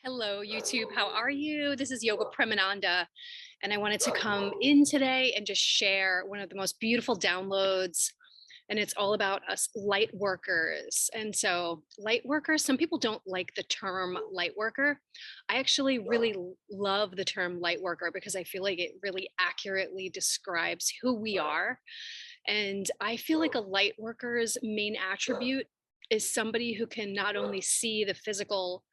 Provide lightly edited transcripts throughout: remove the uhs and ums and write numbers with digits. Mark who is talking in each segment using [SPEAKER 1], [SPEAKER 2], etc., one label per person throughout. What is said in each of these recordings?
[SPEAKER 1] Hello, YouTube. How are you? This is Yoga Premananda, and I wanted to come in today and just share one of the most beautiful downloads. And it's all about us light workers. And so, light workers, some people don't like the term light worker. I actually really love the term light worker because I feel like it really accurately describes who we are. And I feel like a light worker's main attribute is somebody who can not only see the physical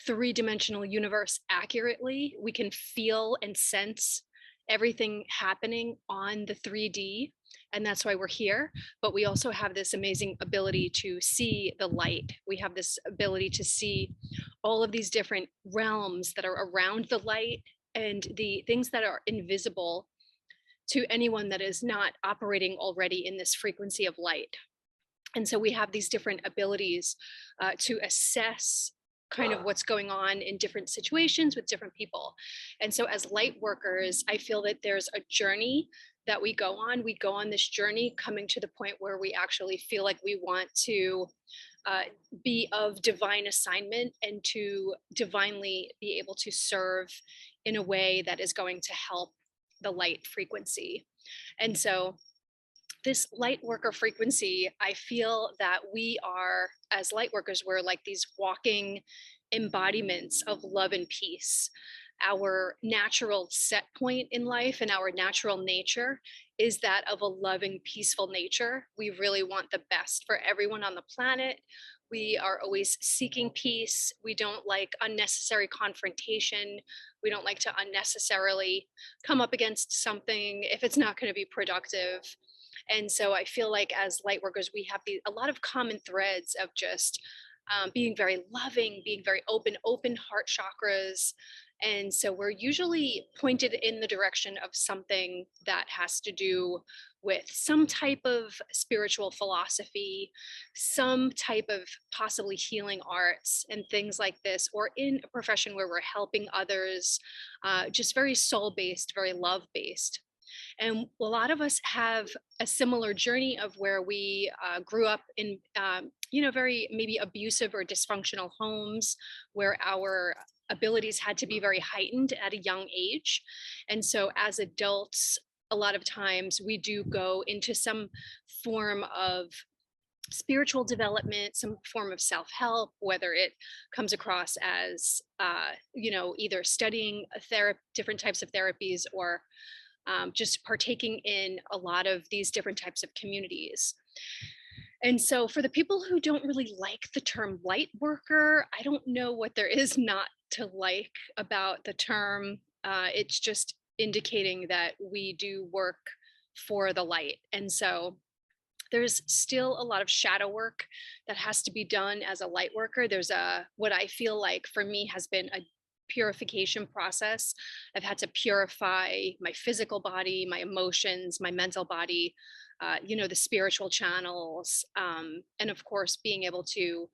[SPEAKER 1] three-dimensional universe accurately. We can feel and sense everything happening on the 3D, and that's why we're here. But we also have this amazing ability to see the light. We have this ability to see all of these different realms that are around the light and the things that are invisible to anyone that is not operating already in this frequency of light. And so we have these different abilities to assess kind of what's going on in different situations with different people. And so as light workers, I feel that there's a journey that we go on. We go on this journey coming to the point where we actually feel like we want to uh, be of divine assignment and to divinely be able to serve in a way that is going to help the light frequency. And so this light worker frequency, I feel that we are, as light workers, we're like these walking embodiments of love and peace. Our natural set point in life and our natural nature is that of a loving, peaceful nature. We really want the best for everyone on the planet. We are always seeking peace. We don't like unnecessary confrontation. We don't like to unnecessarily come up against something if it's not going to be productive. And so I feel like as light workers, we have a lot of common threads of just being very loving, being very open heart chakras. And so we're usually pointed in the direction of something that has to do with some type of spiritual philosophy, some type of possibly healing arts and things like this, or in a profession where we're helping others, just very soul based, very love based. And a lot of us have a similar journey of where we grew up in, very maybe abusive or dysfunctional homes where our abilities had to be very heightened at a young age. And so as adults, a lot of times we do go into some form of spiritual development, some form of self-help, whether it comes across as, either studying different types of therapies or just partaking in a lot of these different types of communities. And so, for the people who don't really like the term light worker, I don't know what there is not to like about the term. It's just indicating that we do work for the light. And so, there's still a lot of shadow work that has to be done as a light worker. There's what I feel like for me has been a purification process. I've had to purify my physical body, my emotions, my mental body, the spiritual channels, and of course, being able to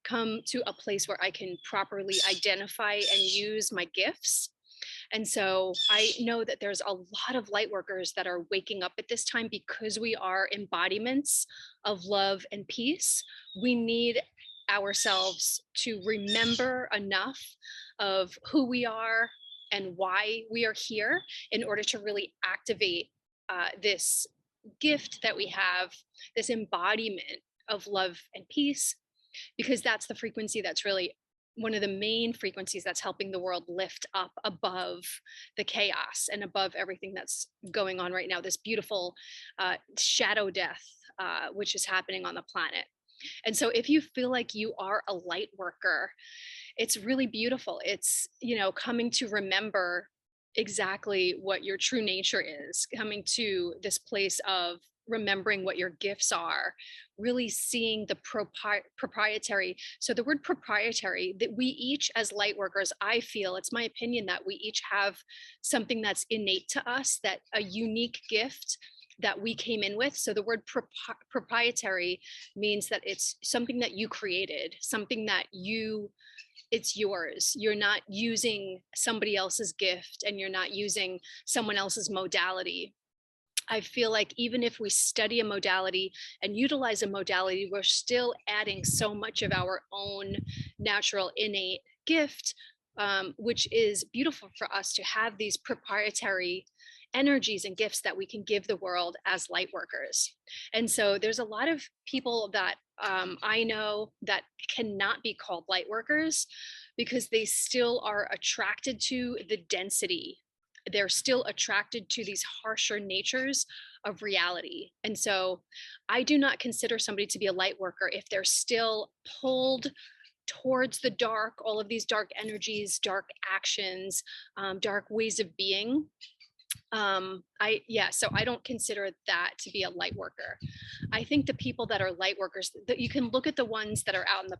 [SPEAKER 1] come to a place where I can properly identify and use my gifts. And so I know that there's a lot of light workers that are waking up at this time because we are embodiments of love and peace. We need ourselves to remember enough of who we are and why we are here in order to really activate this gift that we have, this embodiment of love and peace, because that's the frequency that's really one of the main frequencies that's helping the world lift up above the chaos and above everything that's going on right now, this beautiful shadow death, which is happening on the planet. And so if you feel like you are a light worker, it's really beautiful. It's, coming to remember exactly what your true nature is, coming to this place of remembering what your gifts are, really seeing the proprietary. So the word proprietary, that we each as light workers, I feel it's my opinion that we each have something that's innate to us, that a unique gift that we came in with. So the word proprietary means that it's something that you created, something that it's yours. You're not using somebody else's gift and you're not using someone else's modality. I feel like even if we study a modality and utilize a modality, we're still adding so much of our own natural innate gift which is beautiful for us to have these proprietary energies and gifts that we can give the world as light workers. And so there's a lot of people that I know that cannot be called light workers because they still are attracted to the density. They're still attracted to these harsher natures of reality. And so I do not consider somebody to be a light worker if they're still pulled towards the dark, all of these dark energies, dark actions, dark ways of being. So I don't consider that to be a light worker. I think the people that are light workers, that you can look at the ones that are out in the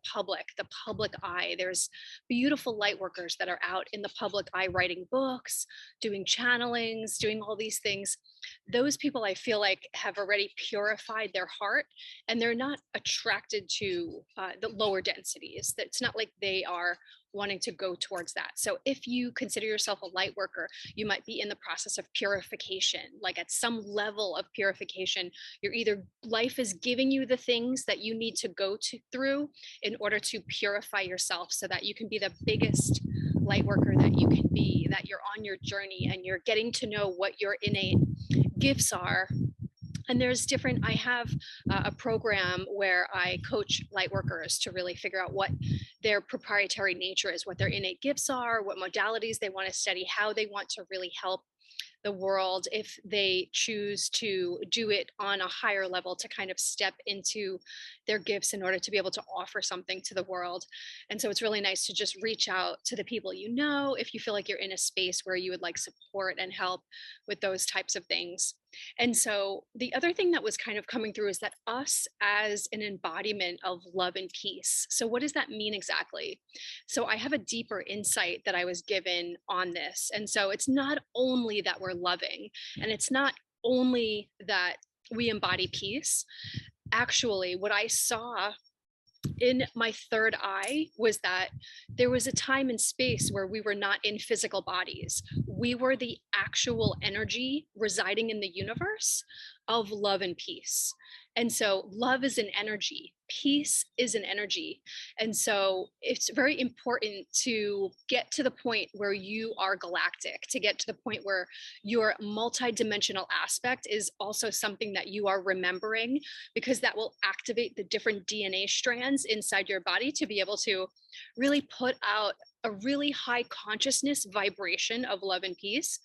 [SPEAKER 1] public eye. There's beautiful light workers that are out in the public eye, writing books, doing channelings, doing all these things. Those people I feel like have already purified their heart, and they're not attracted to the lower densities. It's not like they are wanting to go towards that. So if you consider yourself a light worker, you might be in the process of purification. Like at some level of purification, you're either, life is giving you the things that you need to go through in order to purify yourself so that you can be the biggest light worker that you can be, that you're on your journey and you're getting to know what your innate gifts are. And there's different, I have a program where I coach light workers to really figure out what their proprietary nature is, what their innate gifts are, what modalities they want to study, how they want to really help the world if they choose to do it on a higher level, to kind of step into their gifts in order to be able to offer something to the world. And so it's really nice to just reach out to the people you know if you feel like you're in a space where you would like support and help with those types of things. And so the other thing that was kind of coming through is that us as an embodiment of love and peace. So what does that mean exactly? So I have a deeper insight that I was given on this. And so it's not only that we're loving, and it's not only that we embody peace. Actually, what I saw in my third eye was that there was a time and space where we were not in physical bodies. We were the actual energy residing in the universe of love and peace. And so love is an energy, peace is an energy. And so it's very important to get to the point where you are galactic, to get to the point where your multidimensional aspect is also something that you are remembering, because that will activate the different DNA strands inside your body to be able to really put out a really high consciousness vibration of love and peace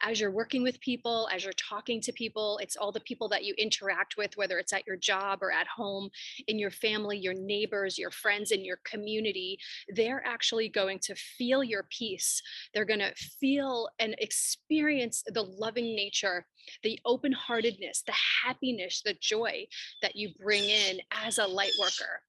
[SPEAKER 1] as you're working with people, as you're talking to people. It's all the people that you interact with, whether it's at your job or at home, in your family, your neighbors, your friends, in your community. They're actually going to feel your peace. They're going to feel and experience the loving nature, the open-heartedness, the happiness, the joy that you bring in as a light worker.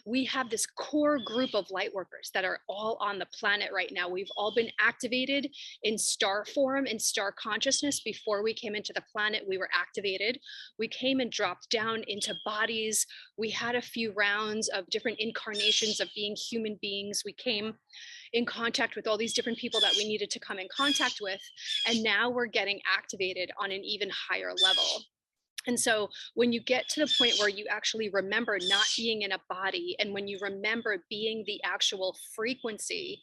[SPEAKER 1] We have this core group of light workers that are all on the planet right now. We've all been activated in star form, in star consciousness. Before we came into the planet, we were activated. We came and dropped down into bodies. We had a few rounds of different incarnations of being human beings. We came in contact with all these different people that we needed to come in contact with. And now we're getting activated on an even higher level. And so when you get to the point where you actually remember not being in a body, and when you remember being the actual frequency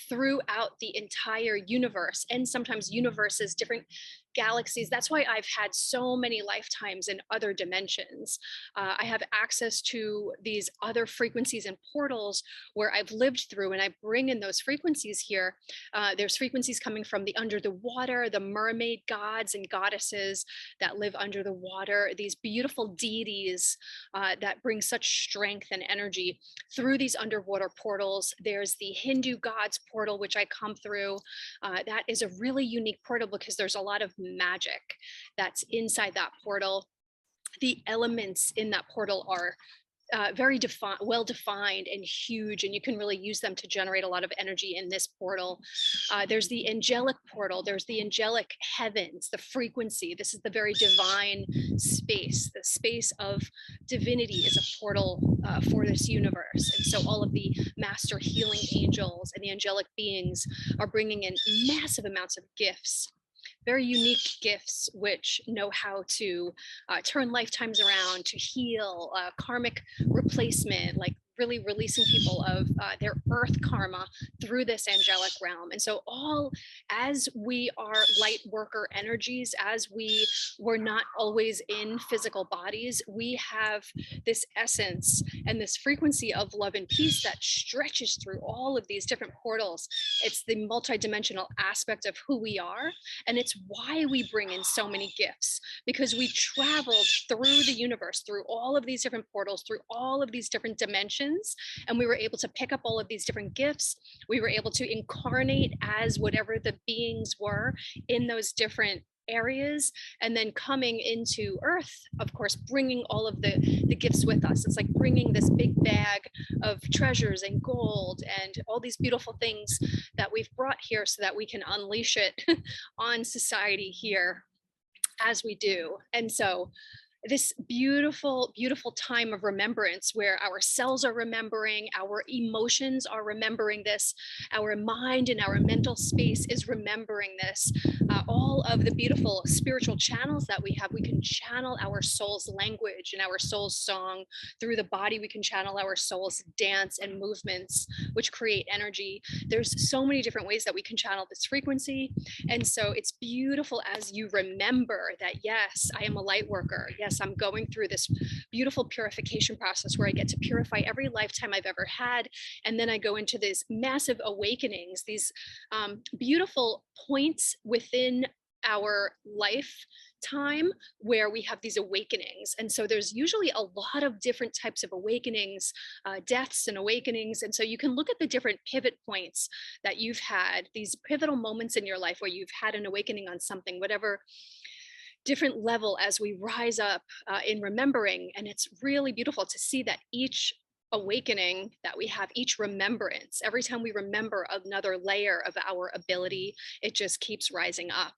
[SPEAKER 1] throughout the entire universe, and sometimes universes, different galaxies. That's why I've had so many lifetimes in other dimensions. I have access to these other frequencies and portals where I've lived through, and I bring in those frequencies here. There's frequencies coming from the under the water, the mermaid gods and goddesses that live under the water, these beautiful deities that bring such strength and energy through these underwater portals. There's the Hindu gods portal, which I come through. That is a really unique portal because there's a lot of magic that's inside that portal. The elements in that portal are very well defined and huge, and you can really use them to generate a lot of energy in this portal. There's the angelic portal, there's the angelic heavens, the frequency. This is the very divine space. The space of divinity is a portal for this universe. And so all of the master healing angels and the angelic beings are bringing in massive amounts of gifts, very unique gifts, which know how to turn lifetimes around, to heal, karmic replacement, like really releasing people of their earth karma through this angelic realm. And so all, as we are light worker energies, as we were not always in physical bodies, we have this essence and this frequency of love and peace that stretches through all of these different portals. It's the multidimensional aspect of who we are, and it's why we bring in so many gifts, because we traveled through the universe, through all of these different portals, through all of these different dimensions, and we were able to pick up all of these different gifts. We were able to incarnate as whatever the beings were in those different areas, and then coming into earth, of course, bringing all of the gifts with us. It's like bringing this big bag of treasures and gold and all these beautiful things that we've brought here so that we can unleash it on society here as we do. And so this beautiful, beautiful time of remembrance where our cells are remembering, our emotions are remembering this, our mind and our mental space is remembering this. All of the beautiful spiritual channels that we have, we can channel our soul's language and our soul's song through the body. We can channel our soul's dance and movements, which create energy. There's so many different ways that we can channel this frequency. And so it's beautiful as you remember that, yes, I am a light worker. Yes, I'm going through this beautiful purification process where I get to purify every lifetime I've ever had. And then I go into these massive awakenings, these beautiful points within our lifetime where we have these awakenings. And so there's usually a lot of different types of awakenings, deaths and awakenings. And so you can look at the different pivot points that you've had, these pivotal moments in your life where you've had an awakening on something, whatever different level as we rise up in remembering. And it's really beautiful to see that each awakening that we have, each remembrance, every time we remember another layer of our ability, it just keeps rising up.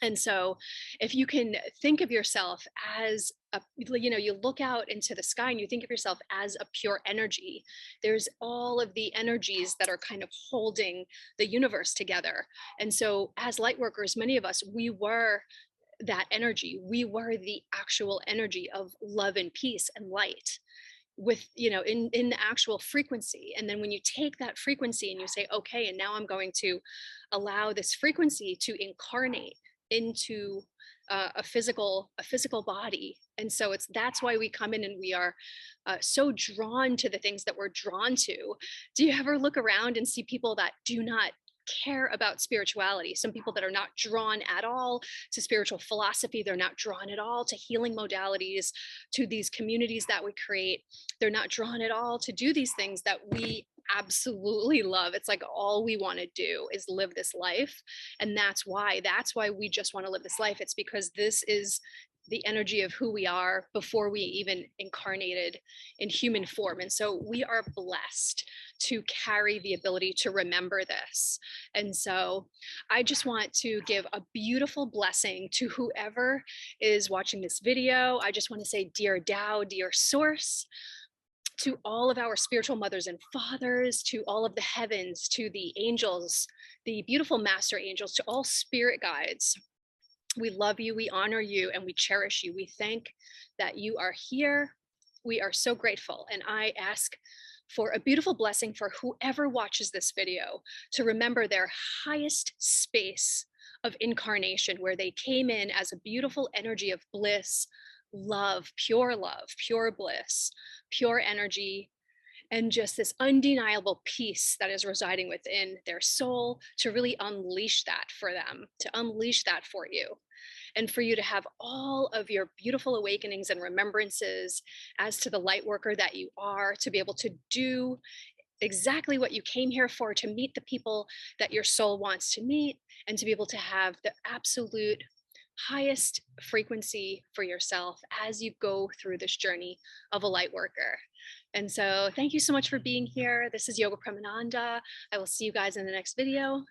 [SPEAKER 1] And so if you can think of yourself as you look out into the sky and you think of yourself as a pure energy, there's all of the energies that are kind of holding the universe together. And so as light workers, many of us, we were that energy. We were the actual energy of love and peace and light with, in the actual frequency. And then when you take that frequency and you say, okay, and now I'm going to allow this frequency to incarnate into a physical body. And so that's why we come in and we are so drawn to the things that we're drawn to. Do you ever look around and see people that do not care about spirituality? Some people that are not drawn at all to spiritual philosophy, they're not drawn at all to healing modalities, to these communities that we create. They're not drawn at all to do these things that we absolutely love. It's like all we want to do is live this life. And that's why we just want to live this life. It's because this is the energy of who we are before we even incarnated in human form. And so we are blessed to carry the ability to remember this. And so I just want to give a beautiful blessing to whoever is watching this video. I just want to say, dear Tao, dear Source, to all of our spiritual mothers and fathers, to all of the heavens, to the angels, the beautiful master angels, to all spirit guides. We love you, we honor you, and we cherish you. We thank that you are here. We are so grateful. And I ask for a beautiful blessing for whoever watches this video to remember their highest space of incarnation, where they came in as a beautiful energy of bliss, love, pure bliss, pure energy, and just this undeniable peace that is residing within their soul, to really unleash that for them, to unleash that for you. And for you to have all of your beautiful awakenings and remembrances as to the light worker that you are, to be able to do exactly what you came here for, to meet the people that your soul wants to meet, and to be able to have the absolute highest frequency for yourself as you go through this journey of a light worker. And so thank you so much for being here. This is Yoga Premananda. I will see you guys in the next video.